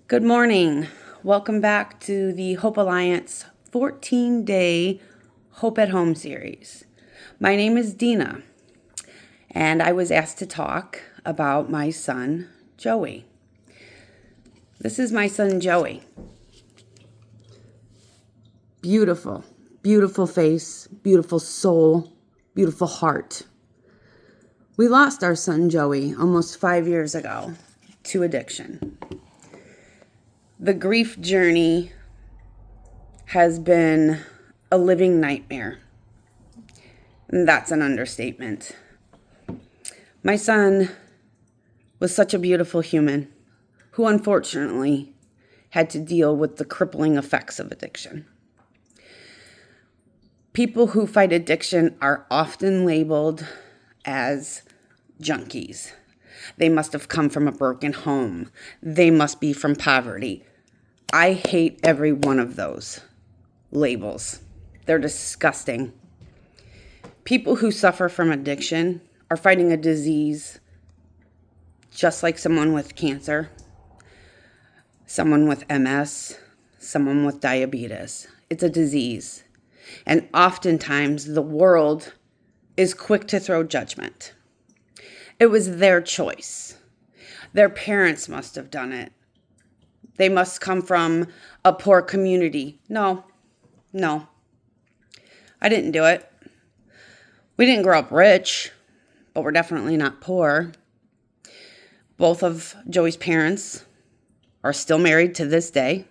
Good morning. Welcome back to the Hope Alliance 14-day Hope at Home series. My name is Dina, and I was asked to talk about my son, Joey. This is my son, Joey. Beautiful, beautiful face, beautiful soul, beautiful heart. We lost our son, Joey, almost 5 years ago to addiction. The grief journey has been a living nightmare. And that's an understatement. My son was such a beautiful human who unfortunately had to deal with the crippling effects of addiction. People who fight addiction are often labeled as junkies. They must have come from a broken home. They must be from poverty. I hate every one of those labels. They're disgusting. People who suffer from addiction are fighting a disease just like someone with cancer, someone with MS, someone with diabetes. It's a disease. And oftentimes the world is quick to throw judgment. It was their choice. Their parents must have done it. They must come from a poor community. No. I didn't do it. We didn't grow up rich, but we're definitely not poor. Both of Joey's parents are still married to this day.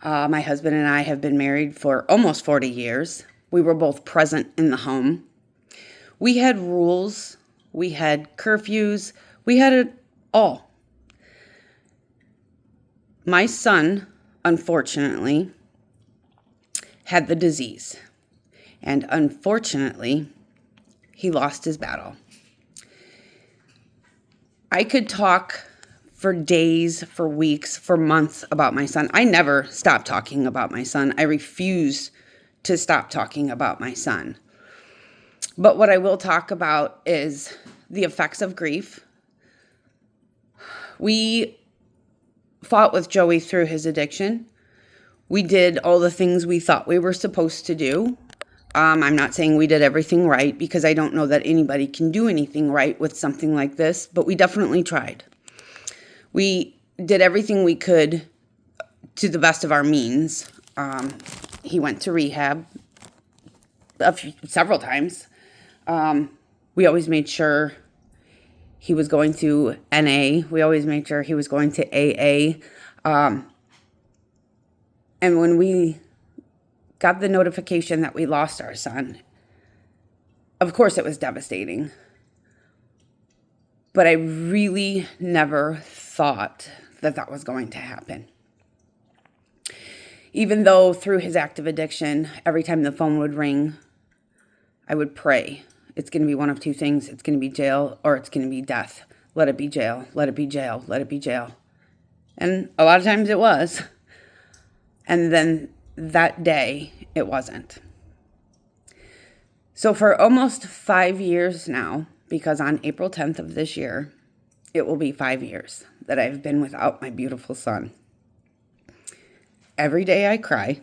My husband and I have been married for almost 40 years. We were both present in the home. We had rules. We had curfews. We had it all. My son, unfortunately, had the disease. And unfortunately, he lost his battle. I could talk for days, for weeks, for months about my son. I never stopped talking about my son. I refuse to stop talking about my son. But what I will talk about is the effects of grief. We fought with Joey through his addiction. We did all the things we thought we were supposed to do. I'm not saying we did everything right because I don't know that anybody can do anything right with something like this, but we definitely tried. We did everything we could to the best of our means. He went to rehab several times. We always made sure he was going to NA. We always made sure he was going to AA. And when we got the notification that we lost our son, of course it was devastating. But I really never thought that that was going to happen. Even though through his active addiction, every time the phone would ring, I would pray. It's going to be one of two things. It's going to be jail or it's going to be death. Let it be jail. Let it be jail. Let it be jail. And a lot of times it was. And then that day, it wasn't. So for almost 5 years now, because on April 10th of this year, it will be 5 years that I've been without my beautiful son. Every day I cry.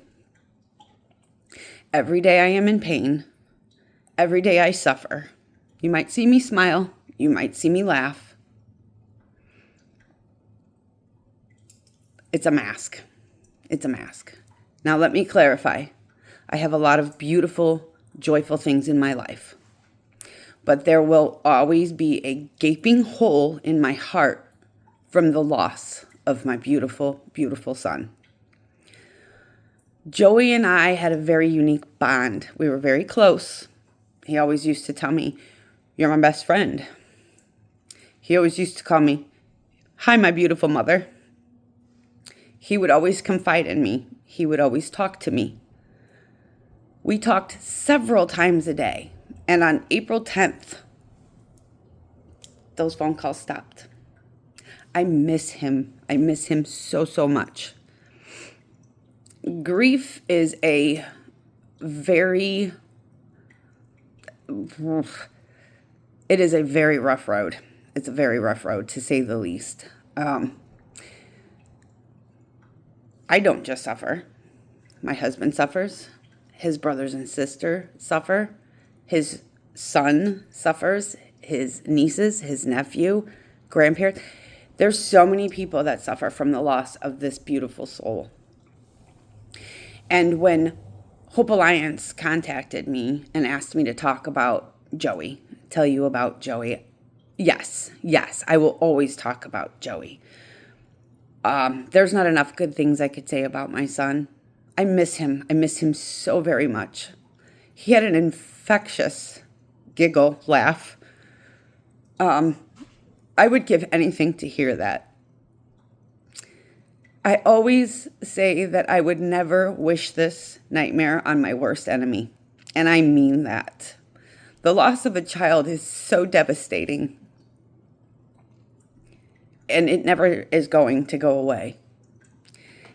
Every day I am in pain. Every day I suffer. You might see me smile. You might see me laugh. It's a mask. It's a mask. Now let me clarify. I have a lot of beautiful, joyful things in my life. But there will always be a gaping hole in my heart from the loss of my beautiful, beautiful son. Joey and I had a very unique bond. We were very close. He always used to tell me, "You're my best friend." He always used to call me, "Hi, my beautiful mother." He would always confide in me. He would always talk to me. We talked several times a day. And on April 10th, those phone calls stopped. I miss him. I miss him so, so much. Grief is a very rough road. It's a very rough road, to say the least. I don't just suffer. My husband suffers. His brothers and sister suffer. His son suffers. His nieces, his nephew, grandparents. There's so many people that suffer from the loss of this beautiful soul. And when Hope Alliance contacted me and asked me to talk about Joey, tell you about Joey, yes, I will always talk about Joey. There's not enough good things I could say about my son. I miss him. I miss him so very much. He had an infectious giggle, laugh. I would give anything to hear that. I always say that I would never wish this nightmare on my worst enemy. And I mean that. The loss of a child is so devastating. And it never is going to go away.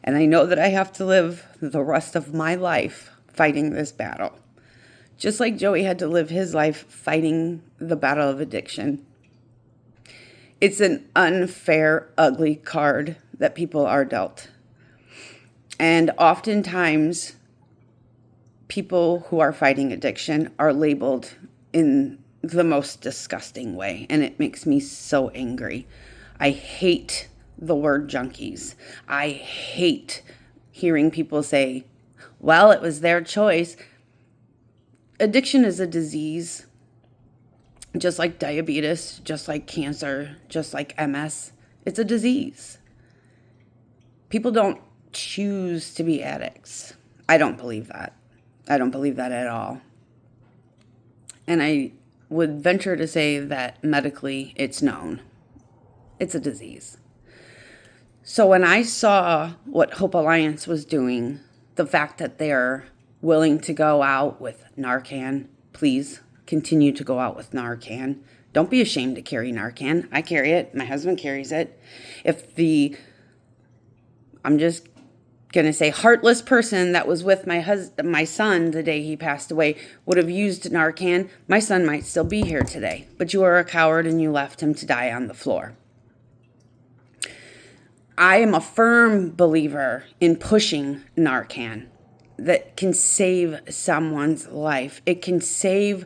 And I know that I have to live the rest of my life fighting this battle. Just like Joey had to live his life fighting the battle of addiction. It's an unfair, ugly card that people are dealt. And oftentimes, people who are fighting addiction are labeled in the most disgusting way. And it makes me so angry. I hate the word junkies. I hate hearing people say, well, it was their choice. Addiction is a disease, just like diabetes, just like cancer, just like MS. It's a disease. People don't choose to be addicts. I don't believe that. I don't believe that at all. And I would venture to say that medically it's known. It's a disease. So when I saw what Hope Alliance was doing, the fact that they're willing to go out with Narcan, please continue to go out with Narcan. Don't be ashamed to carry Narcan. I carry it. My husband carries it. If I'm just going to say, heartless person that was with my son the day he passed away would have used Narcan, my son might still be here today. But you are a coward and you left him to die on the floor. I am a firm believer in pushing Narcan that can save someone's life. It can save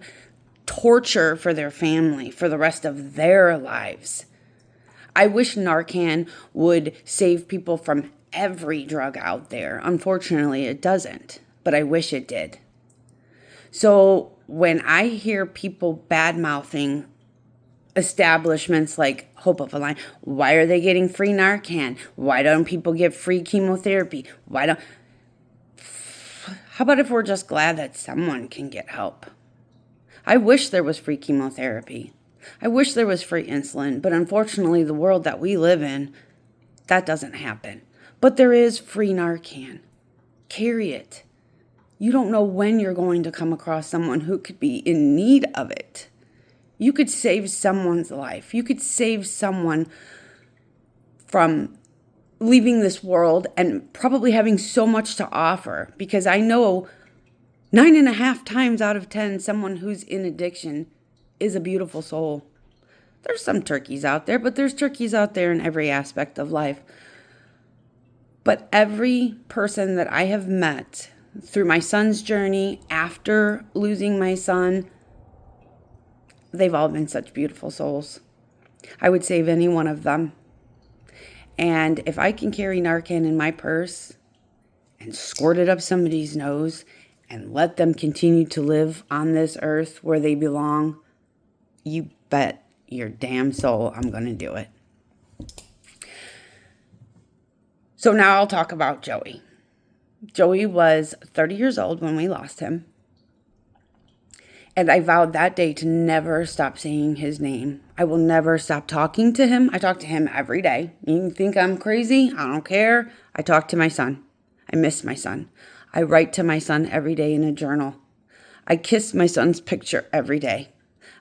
torture for their family for the rest of their lives. I wish Narcan would save people from every drug out there. Unfortunately, it doesn't, but I wish it did. So when I hear people bad-mouthing establishments like Hope of a Line, why are they getting free Narcan? Why don't people get free chemotherapy? How about if we're just glad that someone can get help? I wish there was free chemotherapy. I wish there was free insulin, but unfortunately, the world that we live in, that doesn't happen. But there is free Narcan. Carry it. You don't know when you're going to come across someone who could be in need of it. You could save someone's life. You could save someone from leaving this world and probably having so much to offer, because I know 9.5 times out of 10, someone who's in addiction is a beautiful soul. There's some turkeys out there, but there's turkeys out there in every aspect of life. But every person that I have met through my son's journey, after losing my son, they've all been such beautiful souls. I would save any one of them. And if I can carry Narcan in my purse and squirt it up somebody's nose and let them continue to live on this earth where they belong, you bet your damn soul I'm going to do it. So now I'll talk about Joey. Joey was 30 years old when we lost him. And I vowed that day to never stop saying his name. I will never stop talking to him. I talk to him every day. You think I'm crazy? I don't care. I talk to my son. I miss my son. I write to my son every day in a journal. I kiss my son's picture every day.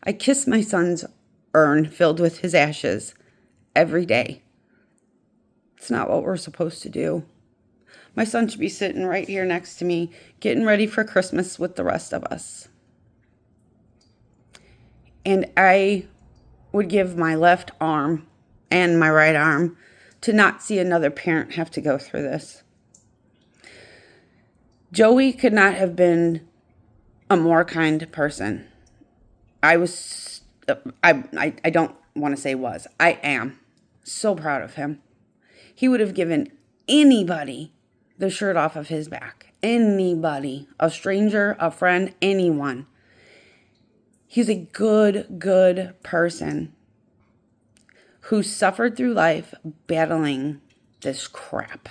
I kiss my son's urn filled with his ashes every day. It's not what we're supposed to do. My son should be sitting right here next to me, getting ready for Christmas with the rest of us. And I would give my left arm and my right arm to not see another parent have to go through this. Joey could not have been a more kind person. I don't want to say was. I am so proud of him. He would have given anybody the shirt off of his back. Anybody. A stranger, a friend, anyone. He's a good person who suffered through life battling this crap.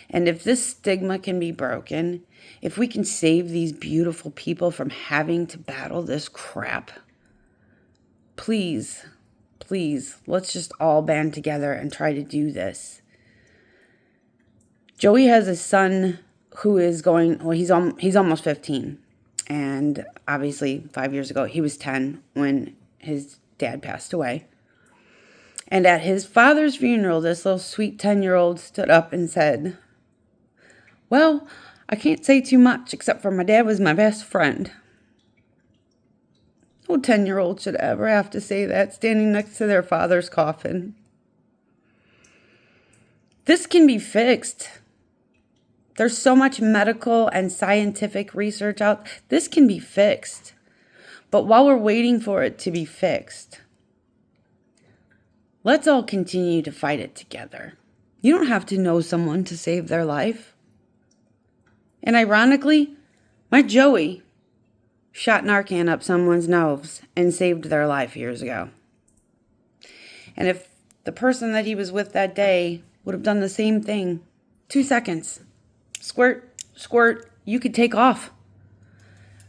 And if this stigma can be broken, if we can save these beautiful people from having to battle this crap, please, let's just all band together and try to do this. Joey has a son who is he's almost 15. And obviously 5 years ago, he was 10 when his dad passed away. And at his father's funeral, this little sweet 10-year-old stood up and said, "Well, I can't say too much except for my dad was my best friend." No 10-year-old should ever have to say that standing next to their father's coffin. This can be fixed. There's so much medical and scientific research out. This can be fixed. But while we're waiting for it to be fixed, let's all continue to fight it together. You don't have to know someone to save their life. And ironically, my Joey shot Narcan up someone's nose and saved their life years ago. And if the person that he was with that day would have done the same thing, 2 seconds, squirt, squirt, you could take off.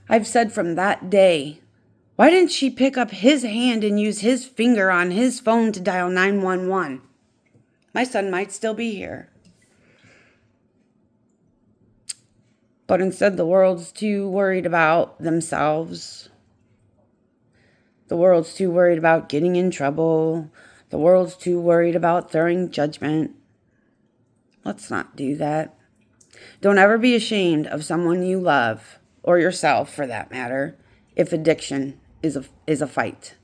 I've said from that day, why didn't she pick up his hand and use his finger on his phone to dial 911? My son might still be here. But instead, the world's too worried about themselves. The world's too worried about getting in trouble. The world's too worried about throwing judgment. Let's not do that. Don't ever be ashamed of someone you love, or yourself for that matter, if addiction is a fight.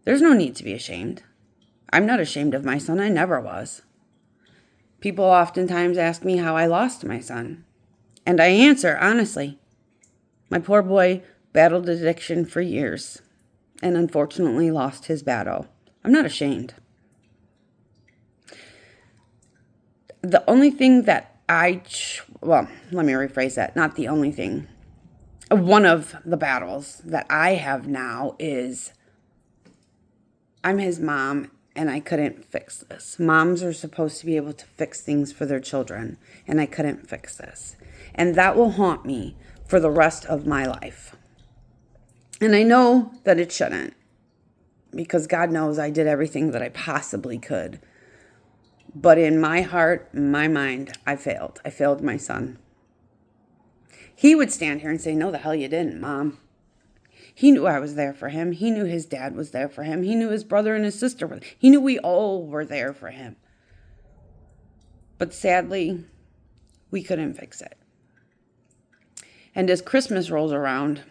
There's no need to be ashamed. I'm not ashamed of my son. I never was. People oftentimes ask me how I lost my son. And I answer honestly. My poor boy battled addiction for years and unfortunately lost his battle. I'm not ashamed. The only thing that let me rephrase that. Not the only thing. One of the battles that I have now is I'm his mom and I couldn't fix this. Moms are supposed to be able to fix things for their children, and I couldn't fix this. And that will haunt me for the rest of my life. And I know that it shouldn't, because God knows I did everything that I possibly could. But in my heart, my mind, I failed. I failed my son. He would stand here and say, "No, the hell you didn't, Mom." He knew I was there for him. He knew his dad was there for him. He knew his brother and his sister were. He knew we all were there for him. But sadly, we couldn't fix it. And as Christmas rolls around,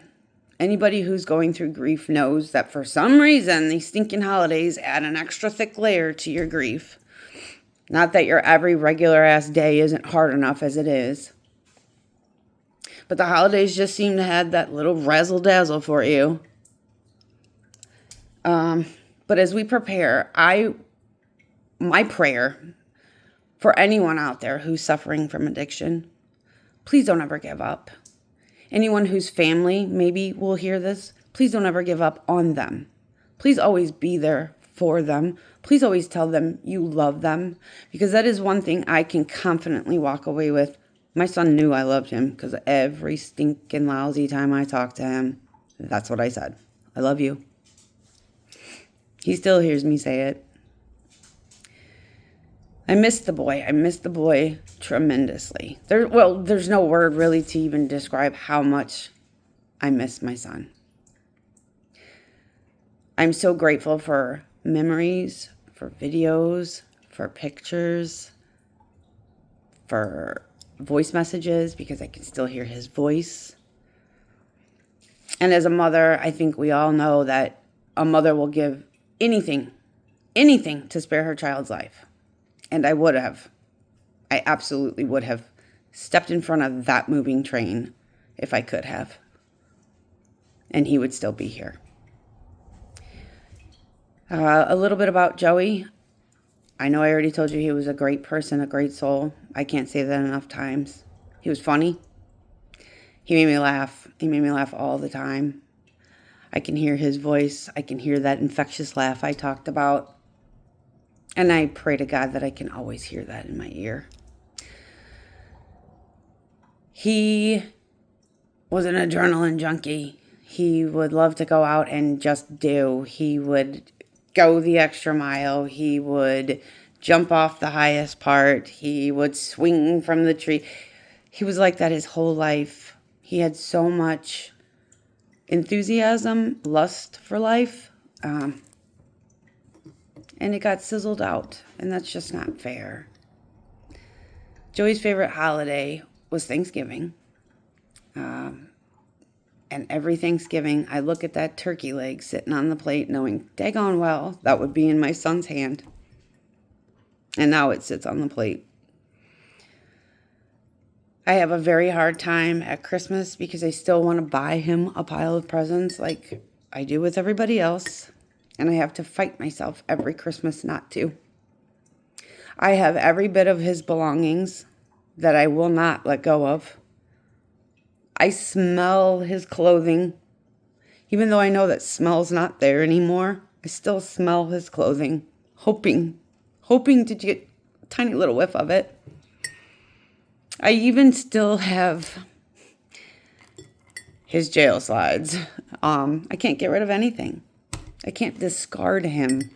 anybody who's going through grief knows that for some reason, these stinking holidays add an extra thick layer to your grief. Not that your every regular ass day isn't hard enough as it is. But the holidays just seem to have that little razzle-dazzle for you. But as we prepare, my prayer for anyone out there who's suffering from addiction, please don't ever give up. Anyone whose family maybe will hear this, please don't ever give up on them. Please always be there for them. Please always tell them you love them, because that is one thing I can confidently walk away with. My son knew I loved him, because every stinking lousy time I talked to him, that's what I said. I love you. He still hears me say it. I miss the boy. I miss the boy tremendously. There's no word really to even describe how much I miss my son. I'm so grateful for memories, for videos, for pictures, for voice messages, because I can still hear his voice. And as a mother, I think we all know that a mother will give anything to spare her child's life. And I absolutely would have stepped in front of that moving train if I could have. And he would still be here. A little bit about Joey. I know I already told you he was a great person, a great soul. I can't say that enough times. He was funny. He made me laugh. He made me laugh all the time. I can hear his voice. I can hear that infectious laugh I talked about. And I pray to God that I can always hear that in my ear. He was an adrenaline junkie. He would love to go out and just do. He would go the extra mile. He would jump off the highest part. He would swing from the tree. He was like that his whole life. He had so much enthusiasm, lust for life, and it got sizzled out, and that's just not fair. Joey's favorite holiday was Thanksgiving. And every Thanksgiving, I look at that turkey leg sitting on the plate knowing, daggone well, that would be in my son's hand. And now it sits on the plate. I have a very hard time at Christmas because I still want to buy him a pile of presents like I do with everybody else. And I have to fight myself every Christmas not to. I have every bit of his belongings that I will not let go of. I smell his clothing. Even though I know that smell's not there anymore, I still smell his clothing, hoping to get a tiny little whiff of it. I even still have his jail slides. I can't get rid of anything. I can't discard him.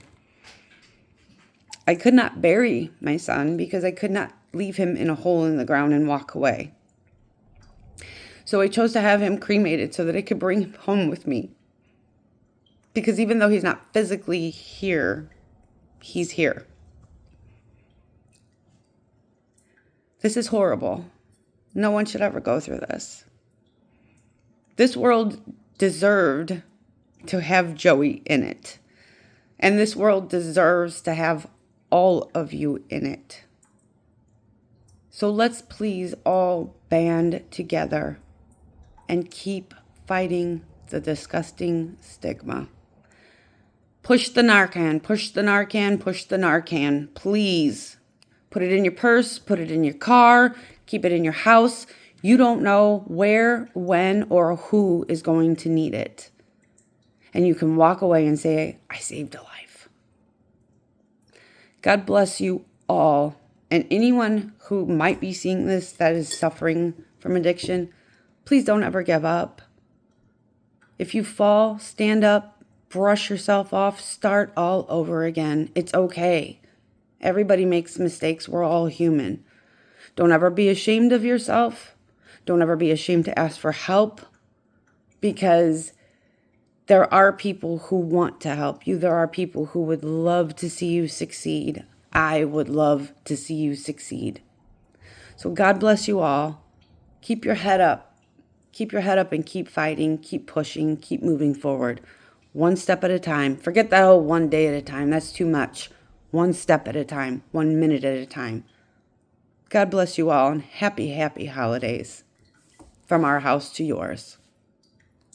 I could not bury my son because I could not leave him in a hole in the ground and walk away. So I chose to have him cremated so that I could bring him home with me. Because even though he's not physically here, he's here. This is horrible. No one should ever go through this. This world deserved to have Joey in it. And this world deserves to have all of you in it. So let's please all band together and keep fighting the disgusting stigma. Push the Narcan, push the Narcan, push the Narcan. Please put it in your purse, put it in your car, keep it in your house. You don't know where, when, or who is going to need it. And you can walk away and say, I saved a life. God bless you all. And anyone who might be seeing this that is suffering from addiction, please don't ever give up. If you fall, stand up, brush yourself off, start all over again. It's okay. Everybody makes mistakes. We're all human. Don't ever be ashamed of yourself. Don't ever be ashamed to ask for help, because there are people who want to help you. There are people who would love to see you succeed. I would love to see you succeed. So God bless you all. Keep your head up. Keep your head up and keep fighting, keep pushing, keep moving forward. One step at a time. Forget that whole one day at a time. That's too much. One step at a time, 1 minute at a time. God bless you all, and happy, happy holidays from our house to yours.